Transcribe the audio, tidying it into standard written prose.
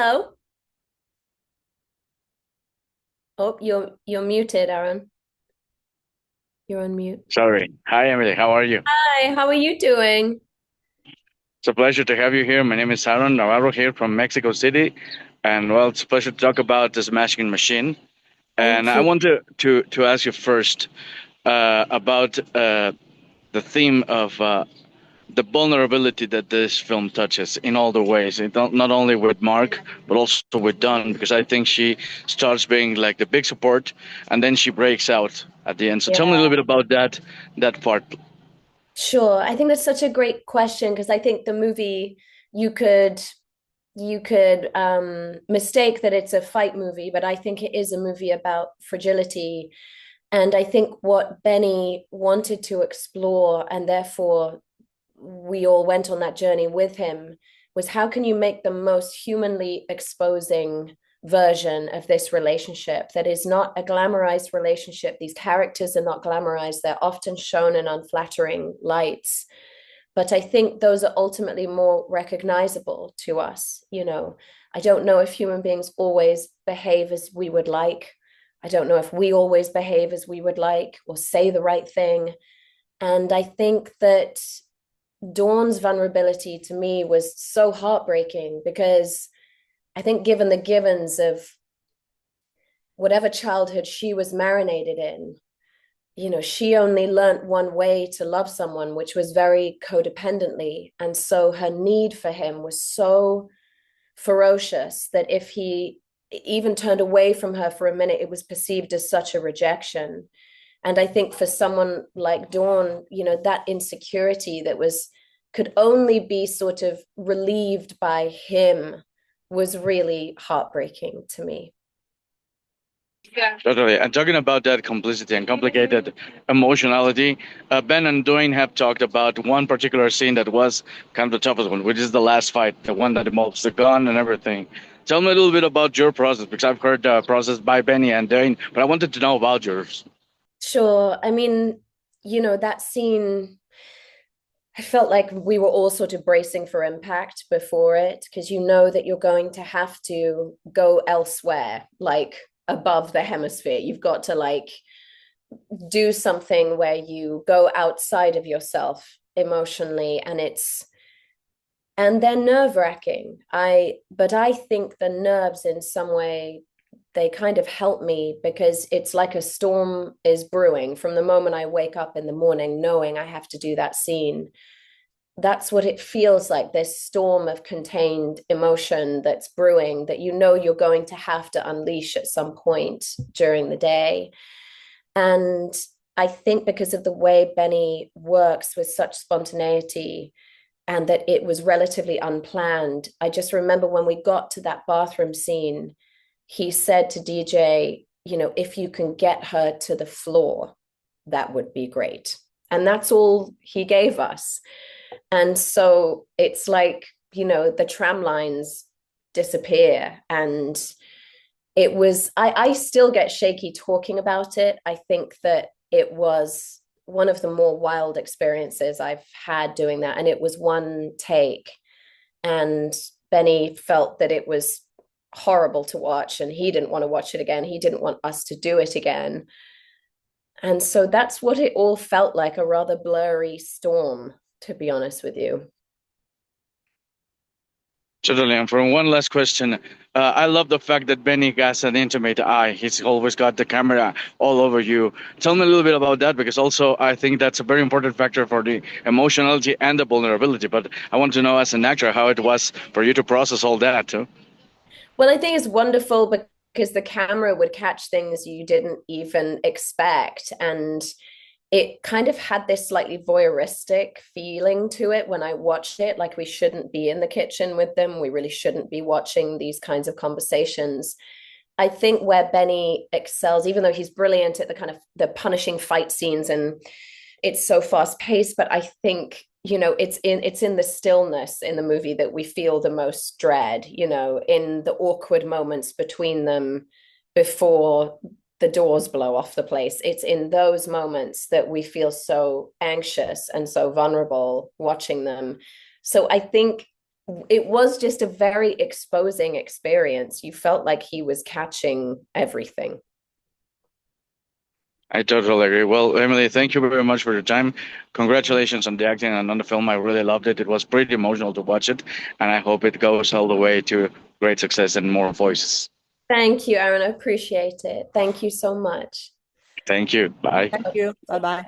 Hello. Oh, you're muted, Aaron. You're on mute. Sorry. Hi, Emily. How are you? Hi, how are you doing? It's a pleasure to have you here. My name is Aaron Navarro here from Mexico City. And well, it's a pleasure to talk about this Machine Machine. And Thank I you. want to ask you first about the theme of the vulnerability that this film touches in all the ways. Not only with Mark, but also with Dawn, because I think she starts being like the big support, and then she breaks out at the end. So tell me a little Yeah, bit about that part. sure. I think that's such a great question because I think the movie you could you could mistake that it's a fight movie, but I think it is a movie about fragility. And I think what Benny wanted to explore, and therefore we all went on that journey with him, was how can you make the most humanly exposing version of this relationship that is not a glamorized relationship. These characters are not glamorized, they're often shown in unflattering lights. But I think those are ultimately more recognizable to us. I don't know if human beings always behave as we would like. I don't know if we always behave as we would like or say the right thing. And I think that Dawn's vulnerability to me was so heartbreaking because I think, given the givens of whatever childhood she was marinated in, she only learnt one way to love someone, which was very codependently. And so her need for him was so ferocious that if he even turned away from her for a minute, it was perceived as such a rejection. And I think for someone like Dawn, that insecurity that could only be sort of relieved by him was really heartbreaking to me. Totally. And talking about that complicity and complicated emotionality, Ben and Dwayne have talked about one particular scene that was kind of the toughest one, which is the last fight, the one that involves the gun and everything. Tell me a little bit about your process, because I've heard the process by Benny and Dwayne, but I wanted to know about yours. Sure. I mean, that scene, I felt like we were all sort of bracing for impact before it because you know that you're going to have to go elsewhere, like above the hemisphere. You've got to like do something where you go outside of yourself emotionally, and they're nerve-wracking. But I think the nerves in some way they kind of help me because it's like a storm is brewing from the moment I wake up in the morning knowing I have to do that scene. That's what it feels like, this storm of contained emotion that's brewing that you're going to have to unleash at some point during the day. And I think because of the way Benny works with such spontaneity and that it was relatively unplanned, I just remember when we got to that bathroom scene, he said to DJ, if you can get her to the floor, that would be great. And that's all he gave us. And so it's like, the tram lines disappear. And I still get shaky talking about it. I think that it was one of the more wild experiences I've had doing that. And it was one take. And Benny felt that it was horrible to watch and he didn't want to watch it again. He didn't want us to do it again. And so that's what it all felt like, a rather blurry storm, to be honest with you. Totally. And for one last question, I love the fact that Benny has an intimate eye. He's always got the camera all over you. Tell me a little bit about that, because also I think that's a very important factor for the emotionality and the vulnerability. But I want to know, as an actor, how it was for you to process all that too. Well, I think it's wonderful because the camera would catch things you didn't even expect. And it kind of had this slightly voyeuristic feeling to it when I watched it. Like we shouldn't be in the kitchen with them. We really shouldn't be watching these kinds of conversations. I think where Benny excels, even though he's brilliant at the kind of the punishing fight scenes and it's so fast paced, but I think it's in the stillness in the movie that we feel the most dread, in the awkward moments between them before the doors blow off the place. It's in those moments that we feel so anxious and so vulnerable watching them. So I think it was just a very exposing experience. You felt like he was catching everything. I totally agree. Well, Emily, thank you very much for your time. Congratulations on the acting and on the film. I really loved it. It was pretty emotional to watch it, and I hope it goes all the way to great success and more voices. Thank you, Aaron. I appreciate it. Thank you so much. Thank you. Bye. Thank you. Bye bye.